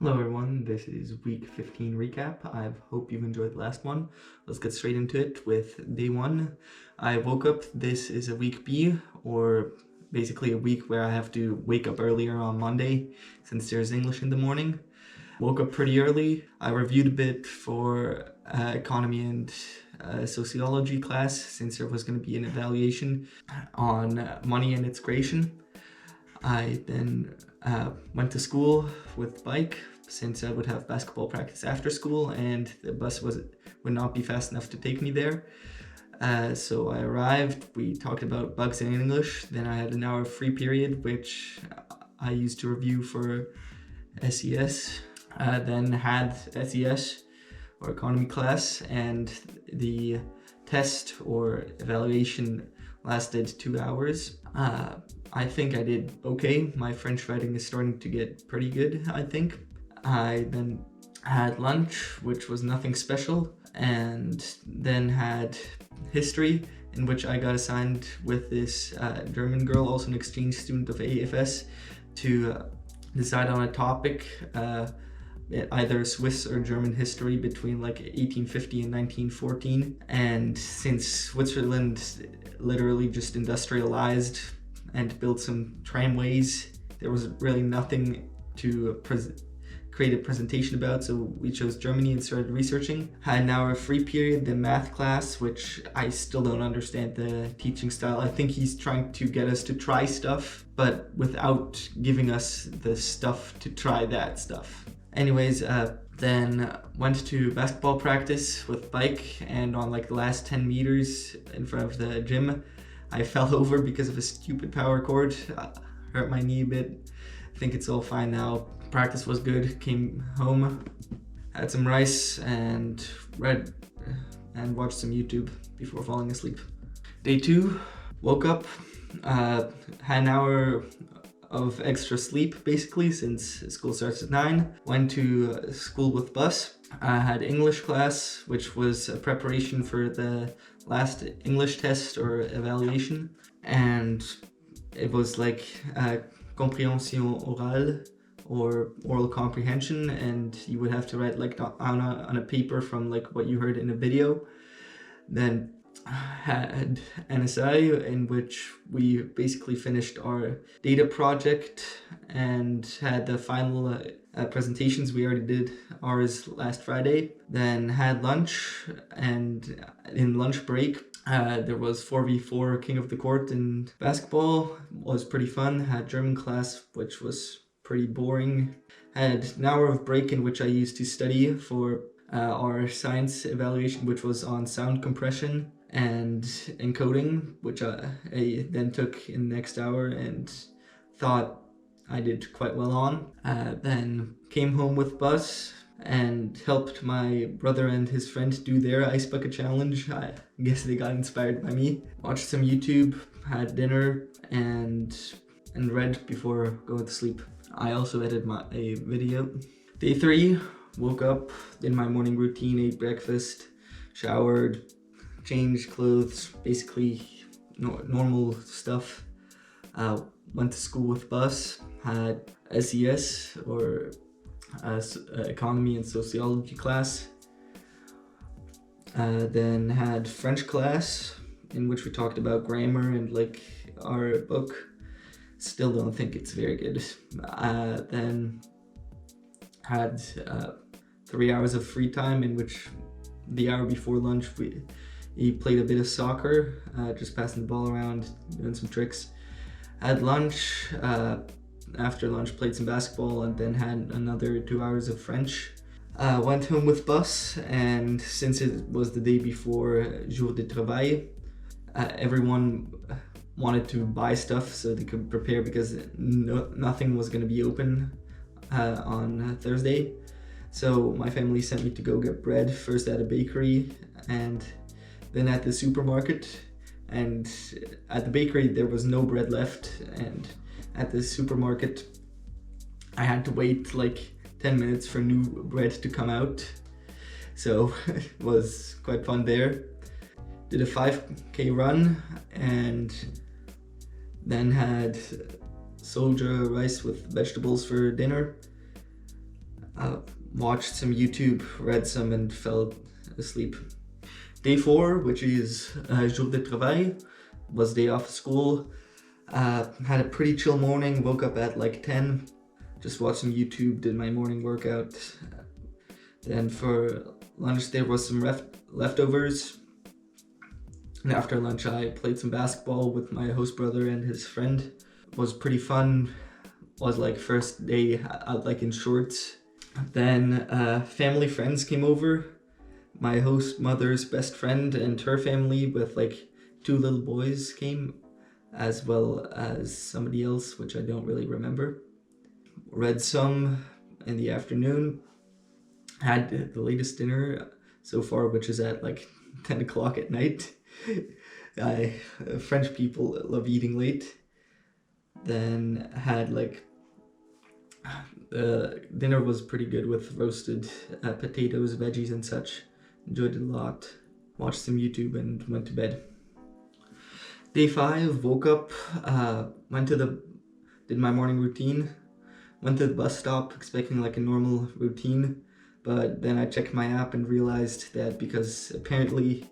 Hello everyone, this is week 15 recap. I hope you've enjoyed the last one. Let's get straight into it with day 1. I woke up. This is a week B, or basically a week where I have to wake up earlier on Monday since there's English in the morning. Woke up pretty early. I reviewed a bit for economy and sociology class since there was going to be an evaluation on money and its creation. I then went to school with bike since I would have basketball practice after school and the bus would not be fast enough to take me there. So I arrived, we talked about bugs in English, then I had an hour free period which I used to review for SES, then had SES or economy class, and the test or evaluation lasted 2 hours. I think I did okay. My French writing is starting to get pretty good, I think. I then had lunch, which was nothing special, and then had history, in which I got assigned with this German girl, also an exchange student of AFS, to decide on a topic, either Swiss or German history between like 1850 and 1914. And since Switzerland literally just industrialized and built some tramways, there was really nothing to create a presentation about, so we chose Germany and started researching. Had an hour free period, the math class, which I still don't understand the teaching style. I think he's trying to get us to try stuff, but without giving us the stuff to try that stuff. Anyways, then went to basketball practice with bike, and on like the last 10 meters in front of the gym, I fell over because of a stupid power cord. Hurt my knee a bit. I think it's all fine now. Practice was good. Came home, had some rice and read and watched some YouTube before falling asleep. Day 2, woke up, had an hour of extra sleep basically since school starts at 9. Went to school with bus. I had English class, which was a preparation for the last English test or evaluation, and it was like compréhension orale or oral comprehension, and you would have to write like on a paper from like what you heard in a video. Then had NSI, in which we basically finished our data project and had the final presentations. We already did ours last Friday. Then had lunch, and in lunch break there was 4v4 King of the Court in basketball. It was pretty fun. Had German class, which was pretty boring. Had an hour of break in which I used to study for our science evaluation, which was on sound compression and encoding, which I then took in the next hour and thought I did quite well on. Then came home with bus and helped my brother and his friend do their ice bucket challenge. I guess they got inspired by me. Watched some YouTube, had dinner, and read before going to sleep. I also edited a video. Day 3, woke up, did my morning routine, ate breakfast, showered, changed clothes, basically normal stuff. Went to school with bus, had SES or economy and sociology class. Then had French class, in which we talked about grammar and like our book. Still don't think it's very good. Then had 3 hours of free time, in which the hour before lunch we played a bit of soccer, just passing the ball around, doing some tricks. Had lunch, after lunch played some basketball, and then had another 2 hours of French. Went home with bus, and since it was the day before Jour de Travail, everyone wanted to buy stuff so they could prepare, because nothing was going to be open on Thursday. So my family sent me to go get bread, first at a bakery and then at the supermarket. And at the bakery there was no bread left, and at the supermarket I had to wait like 10 minutes for new bread to come out. So it was quite fun there. Did a 5K run, and then had soldier rice with vegetables for dinner. watched some YouTube, read some, and fell asleep. Day 4, which is jour de travail, was day off of school. Had a pretty chill morning, woke up at like 10, just watched some YouTube, did my morning workout. Then for lunch there was some leftovers. And after lunch I played some basketball with my host brother and his friend. It was pretty fun. Was like first day out like in shorts. Then family friends came over. My host mother's best friend and her family with like 2 little boys came, as well as somebody else which I don't really remember. Read some in the afternoon. Had the latest dinner so far, which is at like 10 o'clock at night. French people love eating late. Then had like dinner was pretty good with roasted potatoes, veggies and such. Enjoyed it a lot. Watched some YouTube and went to bed. Day 5, woke up, did my morning routine, went to the bus stop expecting like a normal routine, but then I checked my app and realized that because apparently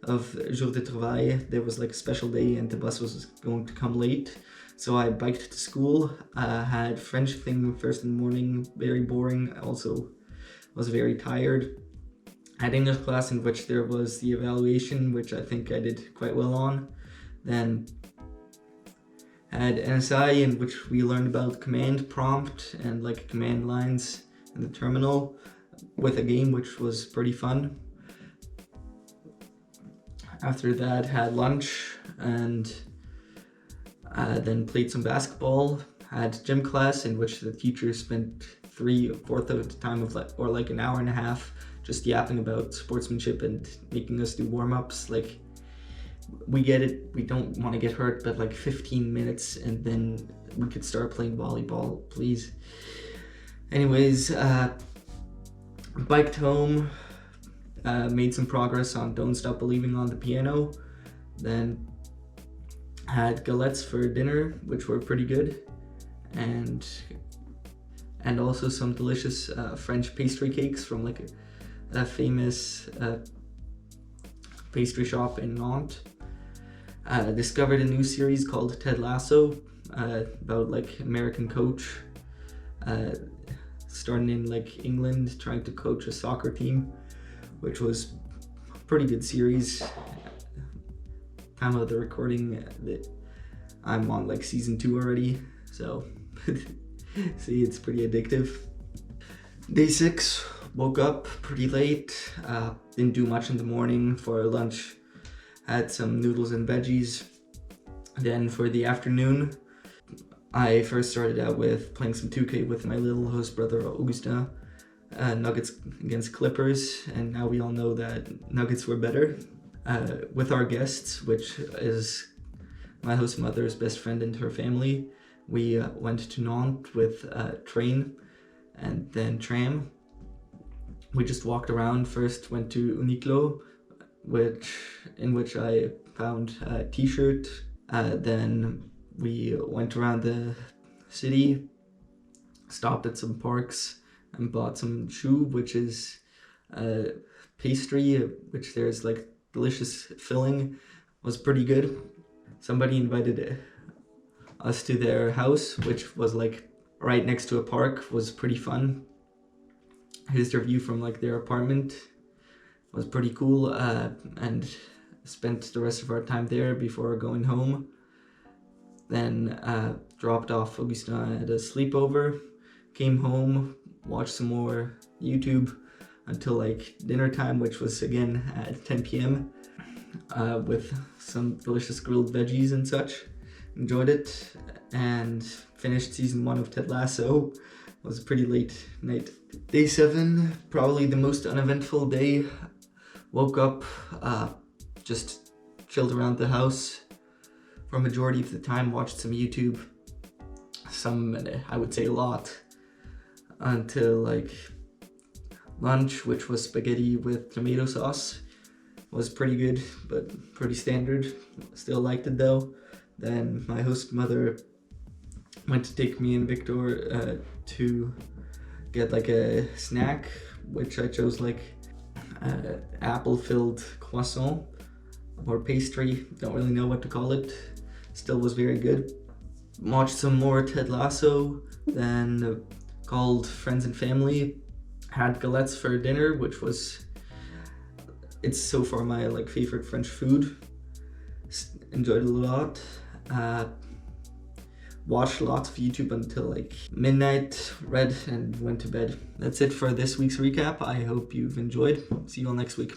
of jour de travail, there was like a special day and the bus was going to come late. So I biked to school, had French thing first in the morning, very boring, also was very tired. Had English class in which there was the evaluation, which I think I did quite well on. Then had NSI in which we learned about command prompt and like command lines in the terminal with a game which was pretty fun. After that had lunch and then played some basketball. Had gym class in which the teacher spent 3/4 of the time of like an hour and a half just yapping about sportsmanship and making us do warm-ups. Like, we get it, we don't want to get hurt, but like 15 minutes and then we could start playing volleyball, please. Anyways, biked home, made some progress on Don't Stop Believing on the piano. Then had galettes for dinner, which were pretty good, and also some delicious French pastry cakes from like a famous pastry shop in Nantes. Discovered a new series called Ted Lasso, about like American coach starting in like England, trying to coach a soccer team, which was a pretty good series. Time of the recording, I'm on like season 2 already, so see, it's pretty addictive. Day 6, woke up pretty late, didn't do much in the morning. For lunch, had some noodles and veggies. Then for the afternoon, I first started out with playing some 2K with my little host brother Augustin, Nuggets against Clippers, and now we all know that Nuggets were better. With our guests, which is my host mother's best friend and her family, we went to Nantes with train and then tram. We just walked around. First went to Uniqlo, in which I found a t-shirt. Then we went around the city, stopped at some parks and bought some choux, which is pastry, which there's like delicious filling. Was pretty good. Somebody invited us to their house, which was like right next to a park. Was pretty fun. Here's their view from like their apartment. Was pretty cool, and spent the rest of our time there before going home. Then dropped off Augustin at a sleepover, came home, watched some more YouTube until like dinner time, which was again at 10 p.m. With some delicious grilled veggies and such. Enjoyed it and finished season 1 of Ted Lasso. It was a pretty late night. Day 7, probably the most uneventful day. Woke up, just chilled around the house for a majority of the time, watched some YouTube, I would say a lot, until like lunch, which was spaghetti with tomato sauce. Was pretty good, but pretty standard. Still liked it though. Then my host mother went to take me and Victor to get like a snack, which I chose like apple-filled croissant or pastry, don't really know what to call it. Still was very good. Watched some more Ted Lasso, then called friends and family, had galettes for dinner, which was, it's so far my like favorite French food. Enjoyed it a lot. Watched lots of YouTube until like midnight, read and went to bed. That's it for this week's recap. I hope you've enjoyed. See you all next week.